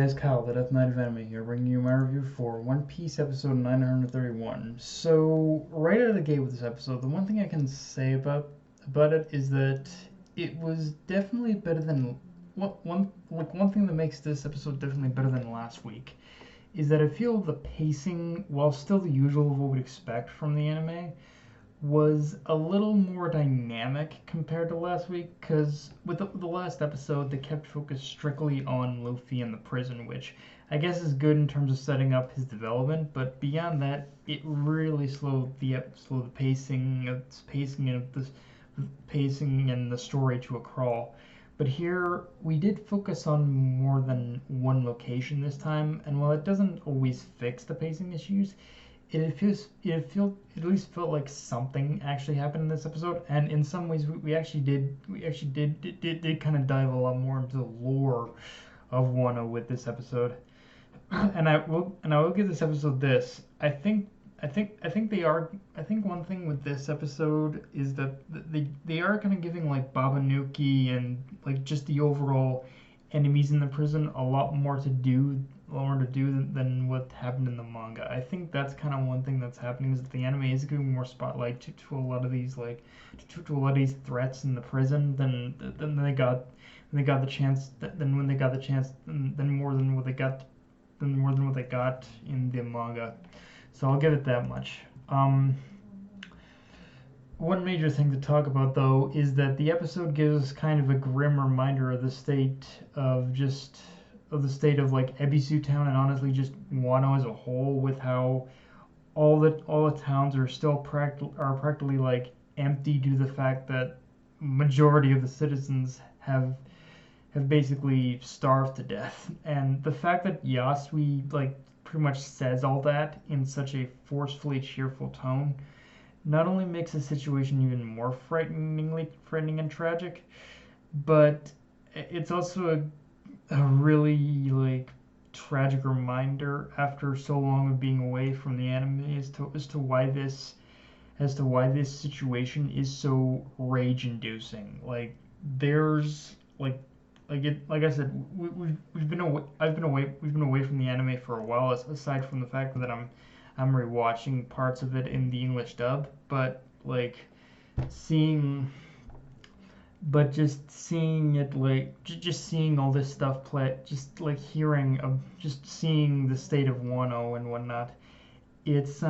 guys, Kyle, the Death Knight of Anime here, bringing you my review for One Piece episode 931. So, right out of the gate with this episode, the one thing I can say about it is that it was definitely better than one thing that makes this episode definitely better than last week is that I feel the pacing, while still the usual of what we'd expect from the anime, was a little more dynamic compared to last week, because with the last episode they kept focus strictly on Luffy and the prison, which I guess is good in terms of setting up his development, but beyond that it really slowed the pacing and the story to a crawl. But here we did focus on more than one location this time, and while it doesn't always fix the pacing issues, it at least felt like something actually happened in this episode, and in some ways we actually did kind of dive a lot more into the lore of Wano with this episode. And I will give this episode this. I think one thing with this episode is that they are kind of giving like Babanuki and like just the overall enemies in the prison a lot more to do than what happened in the manga. I think that's kind of one thing that's happening is that the anime is giving more spotlight to a lot of these to a lot of these threats in the prison than they got the chance than when they got the chance than more than what they got in the manga. So I'll give it that much. One major thing to talk about, though, is that the episode gives kind of a grim reminder of the state of like Ebisu Town and honestly just Wano as a whole, with how all the towns are still practically like empty due to the fact that majority of the citizens have basically starved to death. And the fact that Yasui like pretty much says all that in such a forcefully cheerful tone not only makes the situation even more frightening and tragic, but it's also a really like tragic reminder after so long of being away from the anime as to why this situation is so rage inducing. Like there's like I said, we've been away. We've been away from the anime for a while. Aside from the fact that I'm rewatching parts of it in the English dub, but like seeing, but just seeing it like just seeing all this stuff play, just like just seeing the state of Wano and whatnot. It's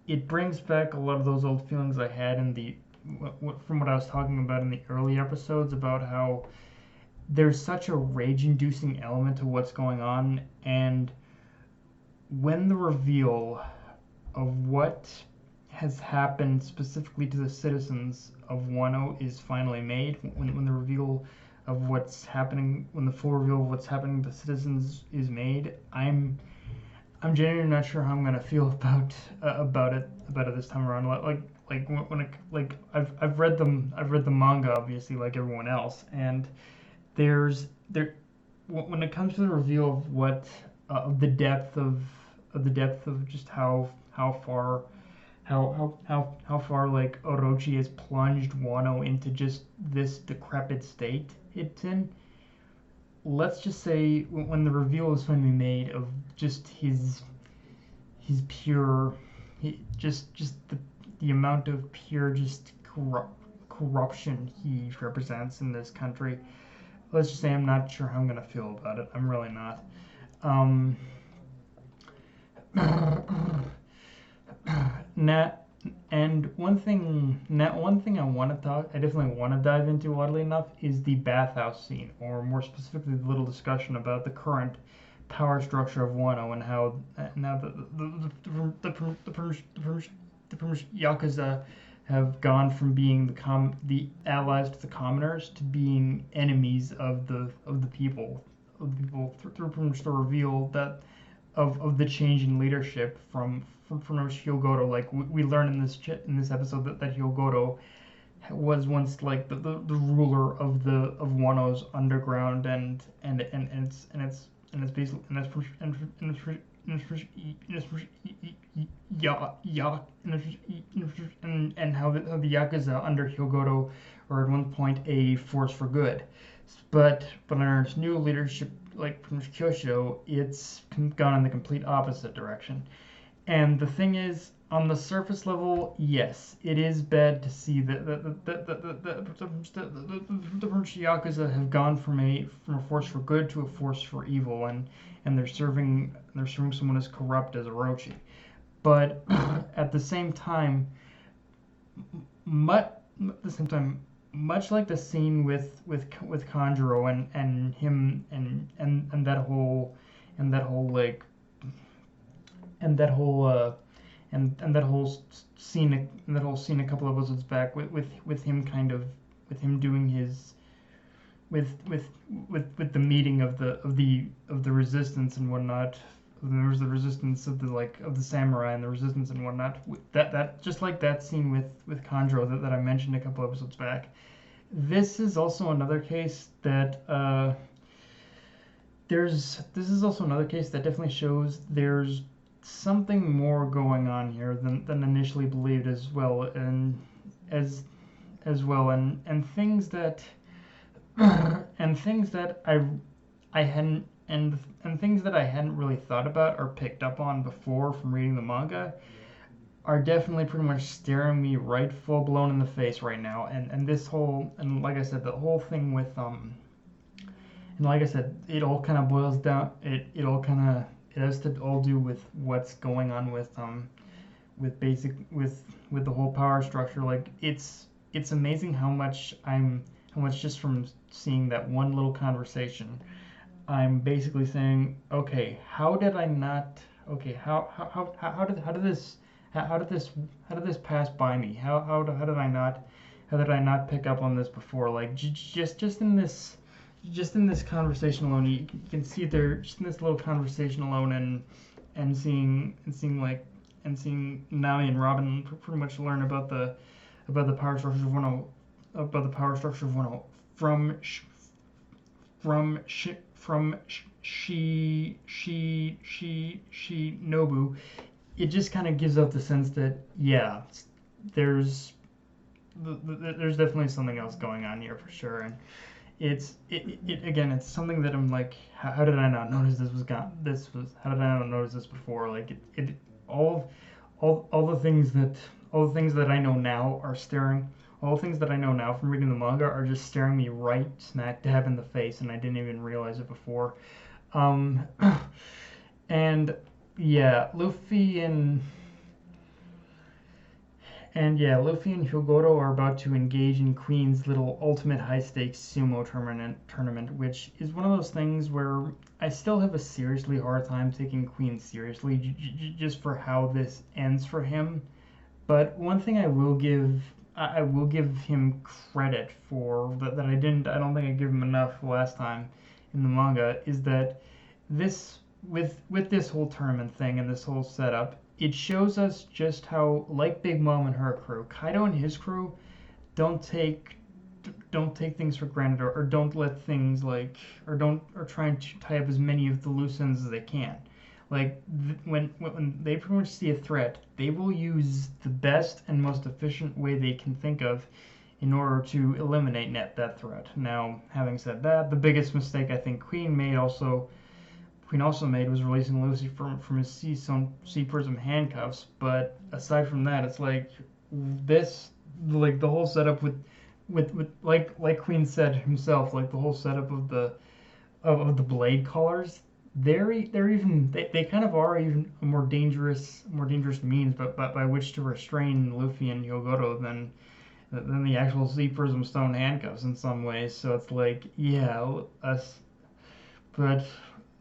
it brings back a lot of those old feelings I had from what I was talking about in the early episodes about how there's such a rage-inducing element to what's going on, and when the reveal of what has happened specifically to the citizens of Wano is finally made, when the reveal of what's happening, when the full reveal of what's happening to the citizens is made, I'm genuinely not sure how I'm gonna feel about it this time around. I've read the manga obviously like everyone else, and when it comes to the reveal of what of the depth of just how far like Orochi has plunged Wano into just this decrepit state it's in. Let's just say when the reveal is finally made of just his pure just the amount of pure just corruption he represents in this country. Let's just say I'm not sure how I'm gonna feel about it. I'm really not. One thing I definitely want to dive into, oddly enough, is the bathhouse scene, or more specifically, the little discussion about the current power structure of Wano and how now the Yakuza have gone from being the allies to the commoners to being enemies of the people through pretty much the reveal that of the change in leadership from Hyogoro. Like we learn in this episode that Hyogoro was once like the ruler of Wano's underground and it's basically and how the Yakuza under Hyogoro are at one point a force for good, but under its new leadership like pretty much Kyosho, it's gone in the complete opposite direction. And the thing is, on the surface level, yes, it is bad to see that the Yakuza have gone from a force for good to a force for evil, and they're serving someone as corrupt as Orochi. But at the same time, much at the same time, much like the scene with Kanjuro and him and that whole like and that whole and that whole scene a couple of episodes back with him kind of with him doing his with the meeting of the resistance and whatnot. There was the resistance of the samurai and the resistance and whatnot. That just like that scene with Kanjuro that I mentioned a couple episodes back. This is also another case that this is also another case that definitely shows there's something more going on here than initially believed as well, and things that and things that I hadn't things that I hadn't really thought about or picked up on before from reading the manga are definitely pretty much staring me right full blown in the face right now. And this whole, and like I said, the whole thing with and like I said, it all kind of boils down. It all kind of it has to all do with what's going on with basic with the whole power structure. Like it's amazing how much just from seeing that one little conversation, I'm basically saying, okay, how did I not? Okay, how did this pass by me? How did I not pick up on this before? Like just in this conversation alone, you can see there just in this little conversation alone, and seeing Nami and Robin pretty much learn about the power structure of 10 about the power structure of 10 from she Nobu. It just kind of gives out the sense that yeah, there's there's definitely something else going on here for sure. And again, it's something that I'm like, how did I not notice how did I not notice this before? Like all the things that I know now are staring. All the things that I know now from reading the manga are just staring me right smack dab in the face, and I didn't even realize it before. Um, and yeah, Luffy and Hyogoro are about to engage in Queen's little ultimate high-stakes sumo tournament, which is one of those things where I still have a seriously hard time taking Queen seriously, just for how this ends for him. But one thing I will give him credit for that I don't think I gave him enough last time in the manga is that this with this whole tournament thing and this whole setup, it shows us just how, like Big Mom and her crew, Kaido and his crew don't take things for granted, or don't let things or trying to tie up as many of the loose ends as they can. Like when they pretty much see a threat, they will use the best and most efficient way they can think of in order to eliminate that threat. Now, having said that, the biggest mistake I think Queen also made was releasing Lucy from his sea prism handcuffs. But aside from that, it's like this, like the whole setup with like Queen said himself, like the whole setup of the blade collars. They kind of are even a more dangerous means, but by which to restrain Luffy and Hyogoro than the actual sea prism stone handcuffs in some ways. So it's like yeah, us, but.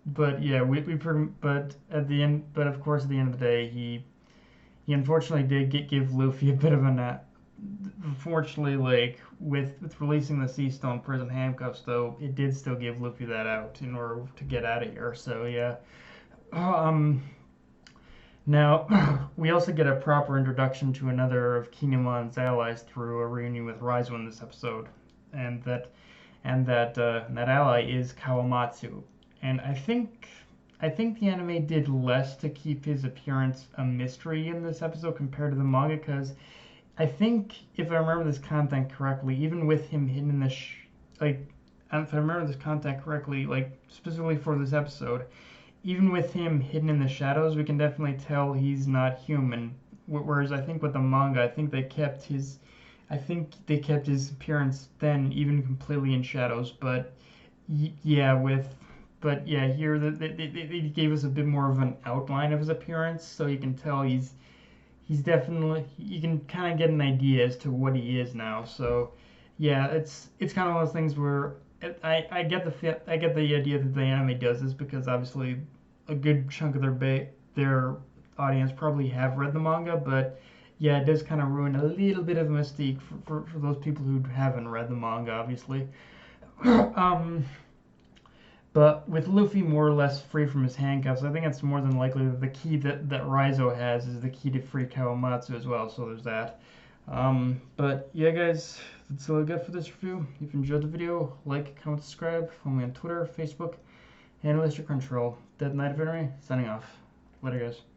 But yeah, but at the end, but of course, at the end of the day, he unfortunately did give Luffy a bit of a. Unfortunately, like with releasing the Sea Stone prison handcuffs, though, it did still give Luffy that out in order to get out of here. So yeah. Now we also get a proper introduction to another of Kinemon's allies through a reunion with Raizo in this episode, and that ally is Kawamatsu. And I think the anime did less to keep his appearance a mystery in this episode compared to the manga, because I think if I remember this content correctly, even with him hidden in the if I remember this content correctly, like specifically for this episode, even with him hidden in the shadows, we can definitely tell he's not human. Whereas I think with the manga, I think they kept his appearance then even completely in shadows. But yeah, here they gave us a bit more of an outline of his appearance, so you can tell he's definitely, you can kind of get an idea as to what he is now. So yeah, it's kind of one of those things where I get the idea that the anime does this because obviously a good chunk of their audience probably have read the manga, but yeah, it does kind of ruin a little bit of a mystique for those people who haven't read the manga, obviously. um, but with Luffy more or less free from his handcuffs, I think it's more than likely that the key that Raizo has is the key to free Kawamatsu as well, so there's that. But yeah, guys, that's all I got for this review. If you enjoyed the video, like, comment, subscribe. Follow me on Twitter, Facebook, and Mr. Crunchyroll. Dead Knight of Enemy, signing off. Later, guys.